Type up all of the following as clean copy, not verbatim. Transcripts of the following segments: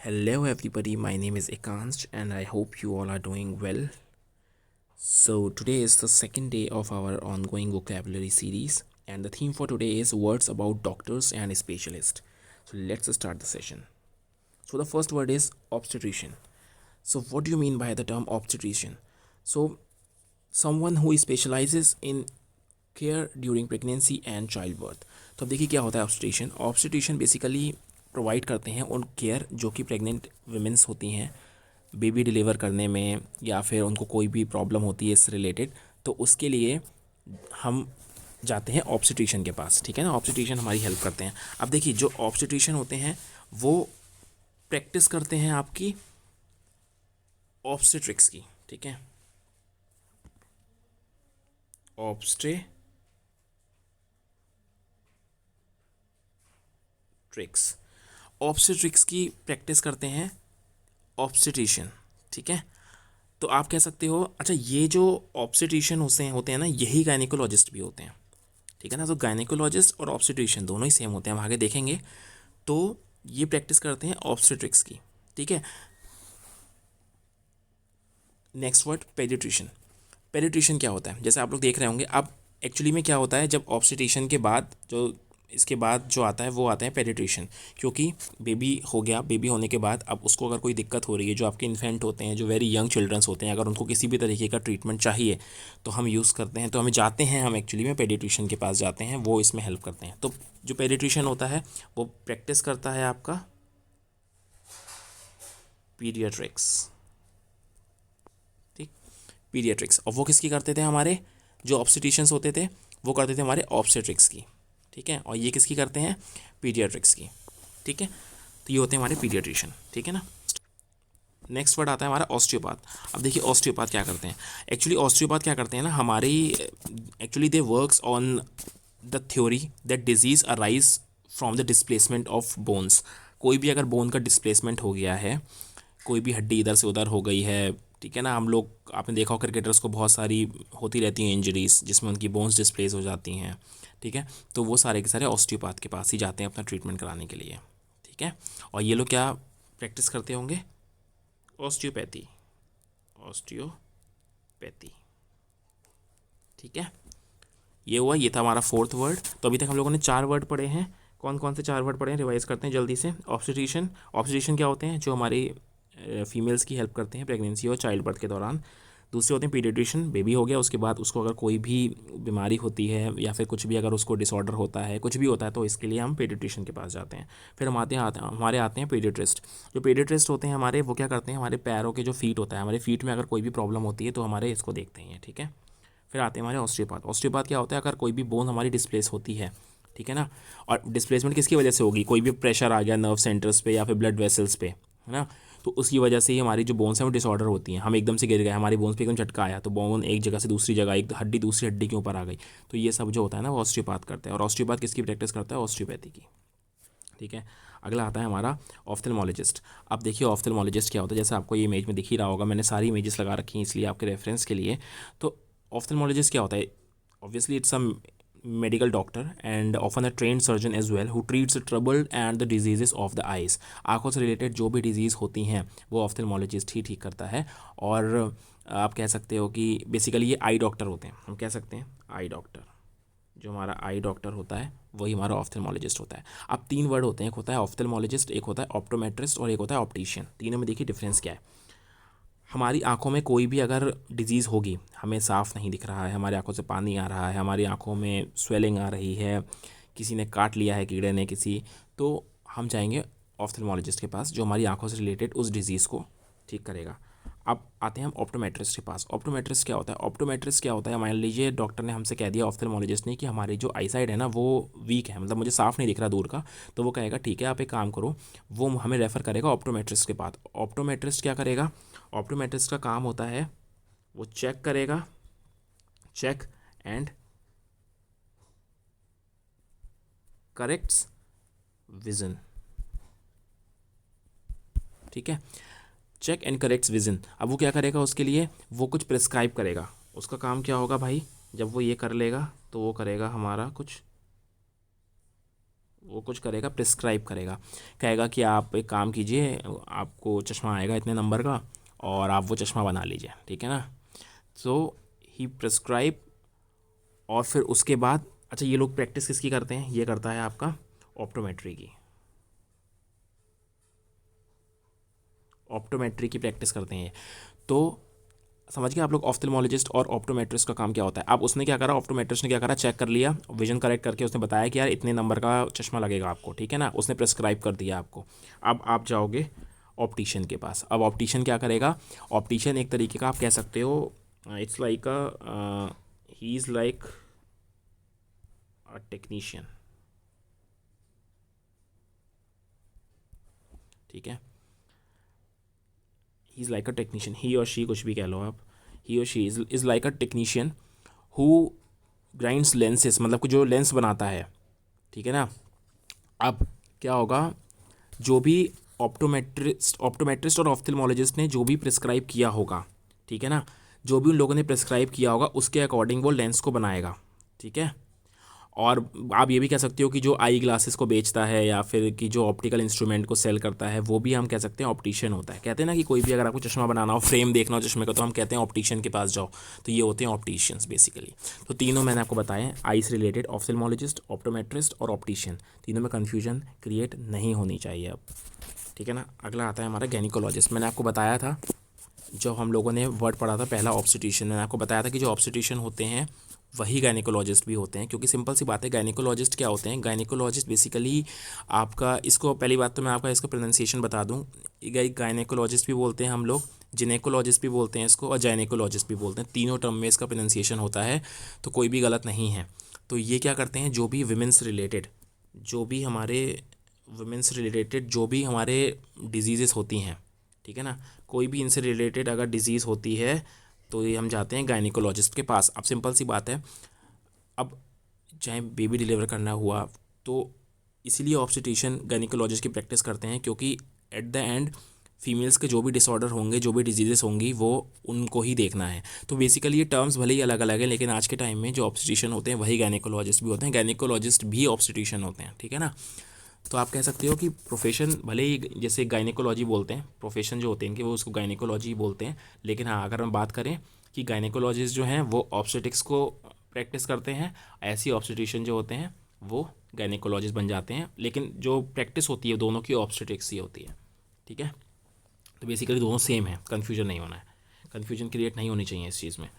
Hello, everybody. My name is Ekansh, and I hope you all are doing well. So, today is the second day of our ongoing vocabulary series, and the theme for today is words about doctors and specialists. So, let's start the session. So, the first word is obstetrician. So, what do you mean by the term obstetrician? So, someone who specializes in care during pregnancy and child birth. तो अब देखिए क्या होता है obstetrician. Obstetrician basically provide करते हैं उन care जो कि प्रेग्नेंट वुमेंस होती हैं बेबी डिलीवर करने में, या फिर उनको कोई भी प्रॉब्लम होती है इससे रिलेटेड, तो उसके लिए हम जाते हैं ऑब्स्टेट्रिशियन के पास। ठीक है ना, ऑब्स्टेट्रिशियन हमारी हेल्प करते हैं। अब देखिए जो ऑब्स्टेट्रिशियन होते हैं वो प्रैक्टिस करते हैं आपकी ऑब्स्टेट्रिक्स की। ठीक है, ऑब्स्टेट्रिक्स की प्रैक्टिस करते हैं ऑब्स्टेट्रिशियन। ठीक है, तो आप कह सकते हो अच्छा ये जो ऑब्स्टेट्रिशियन होते हैं ना, यही गायनिकोलॉजिस्ट भी होते हैं। ठीक है ना, तो गायनिकोलॉजिस्ट और ऑब्स्टेट्रिशियन दोनों ही सेम होते हैं, हम आगे देखेंगे। तो ये प्रैक्टिस करते हैं ऑब्स्टेट्रिक्स की। ठीक है, नेक्स्ट वर्ड पेडिट्रिशियन। पेडिट्रिशियन क्या होता है, जैसे आप लोग देख रहे होंगे। अब एक्चुअली में क्या होता है, जब ऑब्स्टेट्रिशियन के बाद जो इसके बाद जो आता है वो आता है पेडिट्रिशियन। क्योंकि बेबी हो गया, बेबी होने के बाद अब उसको अगर कोई दिक्कत हो रही है, जो आपके इन्फेंट होते हैं, जो वेरी यंग चिल्ड्रंस होते हैं, अगर उनको किसी भी तरीके का ट्रीटमेंट चाहिए तो हम यूज़ करते हैं, तो हमें जाते हैं, हम एक्चुअली में पेडिट्रिशियन के पास जाते हैं, वो इसमें हेल्प करते हैं। तो जो पेडिट्रिशियन होता है वो प्रैक्टिस करता है आपका पीडियाट्रिक्स। ठीक, पीडियाट्रिक्स। और वो किसकी करते थे, हमारे जो ऑब्स्टेट्रिशियंस होते थे वो करते थे हमारे ऑब्स्टेट्रिक्स की। ठीक है, और ये किसकी करते हैं, पीडियाट्रिक्स की। ठीक है, तो ये होते हैं हमारे पीडियाट्रिशियन। ठीक है ना। नेक्स्ट वर्ड आता है हमारा ऑस्टियोपैथ। अब देखिए ऑस्टियोपैथ क्या करते हैं। एक्चुअली ऑस्टियोपैथ क्या करते हैं ना, हमारी actually they works on the theory that disease arise from the displacement of bones. कोई भी अगर बोन का डिस्प्लेसमेंट हो गया है, कोई भी हड्डी इधर से उधर हो गई है, ठीक है ना। हम लोग आपने देखा हो क्रिकेटर्स को बहुत सारी होती रहती हैं इंजरीज जिसमें उनकी बोन्स डिस्प्लेस हो जाती हैं। ठीक है, तो वो सारे के सारे ऑस्टियोपैथ के पास ही जाते हैं अपना ट्रीटमेंट कराने के लिए। ठीक है, और ये लोग क्या प्रैक्टिस करते होंगे, ऑस्टियोपैथी। ऑस्टियोपैथी। ठीक है, ये हुआ, ये था हमारा फोर्थ वर्ड। तो अभी तक हम लोगों ने 4 वर्ड पढ़े हैं। कौन कौन से 4 वर्ड पढ़े हैं, रिवाइज करते हैं जल्दी से। ऑब्स्टेट्रिशियन। ऑब्स्टेट्रिशियन क्या होते हैं, जो हमारी फीमेल्स की हेल्प करते हैं प्रेगनेंसी और चाइल्ड बर्थ के दौरान। दूसरे होते हैं पीडियाट्रिशियन, बेबी हो गया उसके बाद उसको अगर कोई भी बीमारी होती है या फिर कुछ भी अगर उसको डिसऑर्डर होता है, कुछ भी होता है, तो इसके लिए हम पीडियाट्रिशियन के पास जाते हैं। फिर हमारे आते हैं पीडियाट्रिस्ट। जो पीडियाट्रिस्ट होते हैं हमारे, वो क्या करते हैं, हमारे पैरों के जो फीट होता है, हमारे फीट में अगर कोई भी प्रॉब्लम होती है तो हमारे इसको देखते हैं। ठीक है, फिर आते हैं हमारे ऑस्टियोपैथ। ऑस्टियोपैथ क्या होता है, अगर कोई भी बोन हमारी डिस्प्लेस होती है, ठीक है ना, और डिस्प्लेसमेंट किसकी वजह से होगी, कोई भी प्रेशर आ गया नर्व सेंटर्स पे या फिर ब्लड वेसल्स पे, है ना, तो उसकी वजह से ही हमारी जो बोन्स हैं वो डिसऑर्डर होती हैं। हम एकदम से गिर गए, हमारी बोन्स पे एकदम झटका आया, तो बोन एक जगह से दूसरी जगह, एक हड्डी दूसरी हड्डी के ऊपर आ गई, तो ये सब जो होता है ना वो ऑस्टियोपैथ करता है। और ऑस्टियोपैथ किसकी प्रैक्टिस करता है, ऑस्टियोपैथी की। ठीक है, अगला आता है हमारा ऑफ्थेल्मोलॉजिस्ट। अब देखिए ऑफ्थेल्मोलॉजिस्ट क्या होता है, जैसे आपको ये इमेज में दिख ही रहा होगा, मैंने सारी इमेजेस लगा रखी हैं इसलिए आपके रेफरेंस के लिए। तो ऑफ्थेल्मोलॉजिस्ट क्या होता है, obviously it's a medical doctor and often a trained surgeon as well who treats the troubled and the diseases of the eyes। आँखों से रिलेटेड जो भी डिजीज़ होती हैं वो ऑफ्थेल्मोलॉजिस्ट ही ठीक करता है। और आप कह सकते हो कि बेसिकली ये आई डॉक्टर होते हैं, हम कह सकते हैं आई डॉक्टर। जो हमारा आई डॉक्टर होता है वही हमारा ऑफ्थेल्मोलॉजिस्ट होता है। अब 3 वर्ड होते हैं, एक होता है ऑफ्थेल्मोलॉजिस्ट, एक होता है ऑप्टोमेट्रिस्ट और एक होता है ऑप्टिशियन। तीनों में देखिए डिफरेंस क्या है। हमारी आंखों में कोई भी अगर डिजीज़ होगी, हमें साफ़ नहीं दिख रहा है, हमारी आंखों से पानी आ रहा है, हमारी आंखों में स्वेलिंग आ रही है, किसी ने काट लिया है कीड़े ने किसी, तो हम जाएंगे ऑफ्थेल्मोलॉजिस्ट के पास जो हमारी आंखों से रिलेटेड उस डिज़ीज़ को ठीक करेगा। अब आते हैं हम ऑप्टोमेट्रिस्ट के पास। ऑप्टोमेट्रिस्ट क्या होता है, ऑप्टोमेट्रिस्ट क्या होता है, मान लीजिए डॉक्टर ने हमसे कह दिया, ऑफ्थेल्मोलॉजिस्ट ने, कि हमारी जो आई साइड है ना वो वीक है, मतलब मुझे साफ़ नहीं दिख रहा दूर का, तो वो कहेगा ठीक है आप एक काम करो, वो हमें रेफ़र करेगा ऑप्टोमेट्रिस्ट के पास। ऑप्टोमेट्रिस्ट क्या करेगा, ऑप्टोमेट्रिस्ट का काम होता है वो चेक करेगा, चेक एंड करेक्ट्स विजन। ठीक है, चेक एंड करेक्ट्स विजन। अब वो क्या करेगा, उसके लिए वो कुछ प्रिस्क्राइब करेगा। उसका काम क्या होगा भाई, जब वो ये कर लेगा तो वो करेगा हमारा कुछ, वो कुछ करेगा, प्रिस्क्राइब करेगा, कहेगा कि आप एक काम कीजिए, आपको चश्मा आएगा इतने नंबर का और आप वो चश्मा बना लीजिए, ठीक है ना। सो ही प्रिस्क्राइब। और फिर उसके बाद अच्छा, ये लोग प्रैक्टिस किसकी करते हैं, ये करता है आपका ऑप्टोमेट्री की। ऑप्टोमेट्री की प्रैक्टिस करते हैं। तो समझ गए आप लोग, ऑफ्थेल्मोलॉजिस्ट और ऑप्टोमेट्रिस्ट का काम क्या होता है। अब उसने क्या करा, ऑप्टोमेट्रिस्ट ने क्या करा, चेक कर लिया, विजन करेक्ट करके उसने बताया कि यार इतने नंबर का चश्मा लगेगा आपको, ठीक है ना, उसने प्रिस्क्राइब कर दिया आपको। अब आप जाओगे ऑप्टिशियन के पास। अब ऑप्टिशियन क्या करेगा, ऑप्टिशियन एक तरीके का आप कह सकते हो, it's like he is like a technician, ठीक है। He is like a technician, he और शी कुछ भी कह लो आप, ही और she is like a technician who grinds lenses, मतलब कि जो लेंस बनाता है, ठीक है ना। अब क्या होगा, जो भी ऑप्टोमेट्रिस्ट और ऑफ्थेल्मोलॉजिस्ट ने जो भी प्रिस्क्राइब किया होगा, ठीक है ना, जो भी उन लोगों ने प्रिस्क्राइब किया होगा उसके अकॉर्डिंग वो लेंस को बनाएगा, ठीक है। और आप ये भी कह सकते हो कि जो आई ग्लासेस को बेचता है या फिर कि जो ऑप्टिकल इंस्ट्रूमेंट को सेल करता है वो भी हम कह सकते हैं ऑप्टिशियन होता है। कहते हैं ना कि कोई भी अगर आपको चश्मा बनाना हो, फ्रेम देखना हो चश्मे का, तो हम कहते हैं ऑप्टिशियन के पास जाओ। तो ये होते हैं ऑप्टिशियंस बेसिकली। तो तीनों मैंने आपको बताए हैं, आई से रिलेटेड, ऑफ्थेल्मोलॉजिस्ट, ऑप्टोमेट्रिस्ट और ऑप्टिशियन। तीनों में कन्फ्यूजन क्रिएट नहीं होनी चाहिए अब, ठीक है ना। अगला आता है हमारा गायनिकोलॉजिस्ट। मैंने आपको बताया था, जो हम लोगों ने वर्ड पढ़ा था पहला ऑब्स्टेट्रिशियन, मैंने आपको बताया था कि जो ऑब्स्टेट्रिशियन होते हैं वही गायनिकोलॉजिस्ट भी होते हैं, क्योंकि सिंपल सी बात है, गायनिकोलॉजिस्ट क्या होते हैं, गायनिकोलॉजिस्ट बेसिकली आपका, इसको पहली बात तो मैं आपका इसका प्रोनाउंसिएशन बता दूं, गायनिकोलॉजिस्ट भी बोलते हैं हम लोग, जिनेकोलॉजिस्ट भी बोलते हैं इसको, और जाइनेकोलॉजिस्ट भी बोलते हैं। तीनों टर्म में इसका प्रोनाउंसिएशन होता है, तो कोई भी गलत नहीं है। तो ये क्या करते हैं, जो भी विमेंस रिलेटेड, जो भी हमारे वुमेंस रिलेटेड जो भी हमारे डिजीज़ेस होती हैं, ठीक है ना, कोई भी इनसे रिलेटेड अगर डिज़ीज़ होती है तो ये हम जाते हैं गायनिकोलॉजिस्ट के पास। अब सिंपल सी बात है, अब चाहे बेबी डिलीवर करना हुआ तो इसीलिए ऑब्स्टेट्रिशियन गायनिकोलॉजिस्ट की प्रैक्टिस करते हैं, क्योंकि एट द एंड फीमेल्स के जो भी डिसऑर्डर होंगे, जो भी डिजीजेस होंगी, वो उनको ही देखना है। तो बेसिकली ये टर्म्स भले ही अलग अलग है, लेकिन आज के टाइम में जो ऑब्स्टेट्रिशियन होते हैं वही गायनिकोलॉजिस्ट भी होते हैं, गायनिकोलॉजिस्ट भी ऑब्स्टेट्रिशियन होते हैं, ठीक है ना। तो आप कह सकते हो कि प्रोफेशन भले ही जैसे गायनेकोलॉजी बोलते हैं, प्रोफेशन जो होते हैं कि वो उसको गायनेकोलॉजी बोलते हैं, लेकिन हाँ अगर हम बात करें कि गायनेकोलॉजिस्ट जो हैं वो ऑब्स्टेटिक्स को प्रैक्टिस करते हैं, ऐसी ऑब्स्टेट्रिशियन जो होते हैं वो गायनेकोलॉजिस्ट बन जाते हैं, लेकिन जो प्रैक्टिस होती है दोनों की ऑब्स्टेटिक्स ही होती है, ठीक है। तो बेसिकली दोनों सेम है, कन्फ्यूजन नहीं होना है, कन्फ्यूजन क्रिएट नहीं होनी चाहिए इस चीज़ में।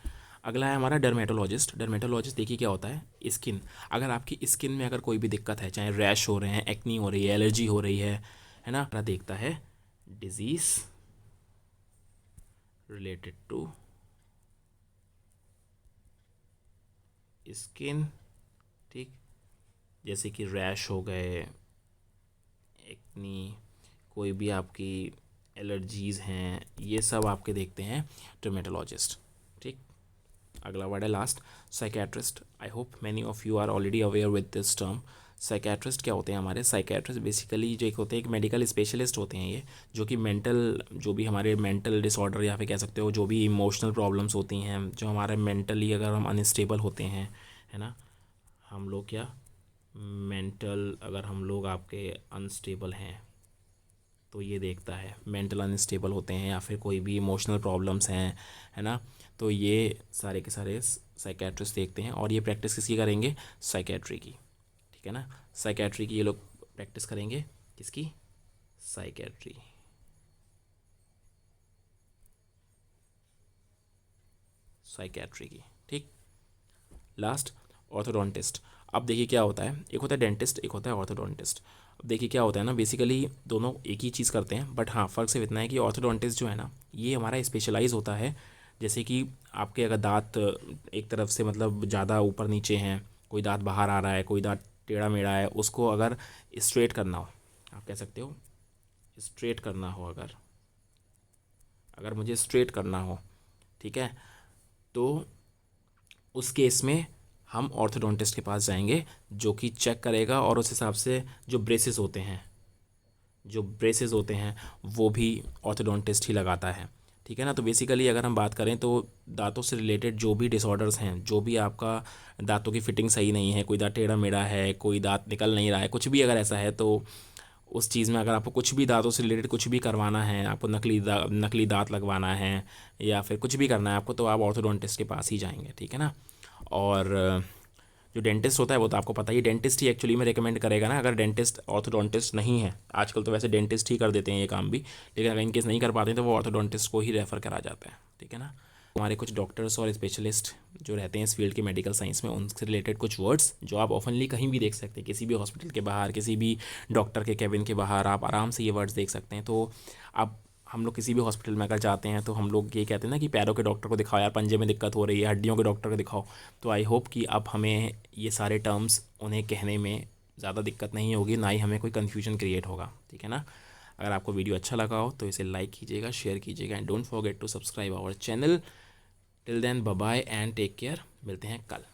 अगला है हमारा डर्मेटोलॉजिस्ट। डर्मेटोलॉजिस्ट देखिए क्या होता है, स्किन, अगर आपकी स्किन में अगर कोई भी दिक्कत है, चाहे रैश हो रहे हैं, एक्नी हो रही है, एलर्जी हो रही है ना, देखता है डिजीज रिलेटेड टू स्किन, ठीक, जैसे कि रैश हो गए, एक्नी, कोई भी आपकी एलर्जीज़ हैं, ये सब आपके देखते हैं डर्मेटोलॉजिस्ट, ठीक। अगला वर्ड है last, psychiatrist. I hope many of you are already aware with this term. Psychiatrist क्या होते हैं हमारे, साइकेट्रिस्ट बेसिकली जो एक होते हैं, एक मेडिकल स्पेशलिस्ट होते हैं ये, जो कि मेंटल, जो भी हमारे मेंटल डिसऑर्डर या फिर कह सकते हो जो भी इमोशनल प्रॉब्लम्स होती हैं, जो हमारे मेंटली अगर हम अनस्टेबल होते हैं, है ना, हम लोग क्या मेंटल, अगर हम लोग आपके अनस्टेबल हैं तो ये देखता है, मेंटल अनस्टेबल होते हैं या फिर कोई भी इमोशनल प्रॉब्लम्स हैं, है ना, तो ये सारे के सारे साइकेट्रिस्ट देखते हैं। और ये प्रैक्टिस किसकी करेंगे, साइकेट्री की, ठीक है ना। साइकेट्री की ये लोग प्रैक्टिस करेंगे, किसकी, साइकेट्री, साइकेट्री की, ठीक। Last orthodontist. अब देखिए क्या होता है, एक होता है डेंटिस्ट, एक होता है ऑर्थोडोंटिस्ट। अब देखिए क्या होता है ना, बेसिकली दोनों एक ही चीज़ करते हैं, बट हाँ फ़र्क सिर्फ इतना है कि ऑर्थोडोंटिस्ट जो है ना, ये हमारा स्पेशलाइज होता है। जैसे कि आपके अगर दांत एक तरफ से मतलब ज़्यादा ऊपर नीचे हैं, कोई दांत बाहर आ रहा है, कोई दांत टेढ़ा मेढ़ा है, उसको अगर स्ट्रेट करना हो, आप कह सकते हो स्ट्रेट करना हो, अगर अगर मुझे स्ट्रेट करना हो, ठीक है, तो उस केस में हम ऑर्थोडोंटिस्ट के पास जाएंगे, जो कि चेक करेगा और उस हिसाब से जो ब्रेसेस होते हैं, जो ब्रेसेस होते हैं वो भी ऑर्थोडोंटिस्ट ही लगाता है, ठीक है ना। तो बेसिकली अगर हम बात करें तो दांतों से रिलेटेड जो भी डिसऑर्डर्स हैं, जो भी आपका दांतों की फिटिंग सही नहीं है, कोई दांत टेढ़ा मेढ़ा है, कोई दांत निकल नहीं रहा है, कुछ भी अगर ऐसा है, तो उस चीज़ में अगर आपको कुछ भी दांतों से रिलेटेड कुछ भी करवाना है, आपको नकली दांत लगवाना है या फिर कुछ भी करना है आपको, तो आप ऑर्थोडोंटिस्ट के पास ही जाएंगे, ठीक है ना। और जो डेंटिस्ट होता है वो तो आपको पता ही, डेंटिस्ट ही एक्चुअली में रिकमेंड करेगा ना, अगर डेंटिस्ट ऑर्थोडोंटिस्ट नहीं है। आजकल तो वैसे डेंटिस्ट ही कर देते हैं ये काम भी, लेकिन अगर इनकेस नहीं कर पाते हैं तो वो ऑर्थोडोंटिस्ट को ही रेफ़र करा जाता है, ठीक है ना। हमारे कुछ डॉक्टर्स और स्पेशलिस्ट जो रहते हैं इस फील्ड के मेडिकल साइंस में, उनसे रिलेटेड कुछ वर्ड्स जो आप ऑफनली कहीं भी देख सकते हैं, किसी भी हॉस्पिटल के बाहर, किसी भी डॉक्टर के केबिन के बाहर आप आराम से ये वर्ड्स देख सकते हैं। तो आप हम लोग किसी भी हॉस्पिटल में अगर जाते हैं तो हम लोग ये कहते हैं ना कि पैरों के डॉक्टर को दिखाओ यार, पंजे में दिक्कत हो रही है, हड्डियों के डॉक्टर को दिखाओ। तो आई होप कि अब हमें ये सारे टर्म्स उन्हें कहने में ज़्यादा दिक्कत नहीं होगी, ना ही हमें कोई कन्फ्यूजन क्रिएट होगा, ठीक है ना। अगर आपको वीडियो अच्छा लगा हो तो इसे लाइक कीजिएगा, शेयर कीजिएगा, and don't forget to subscribe our channel. Till then bye bye and take care, मिलते हैं कल।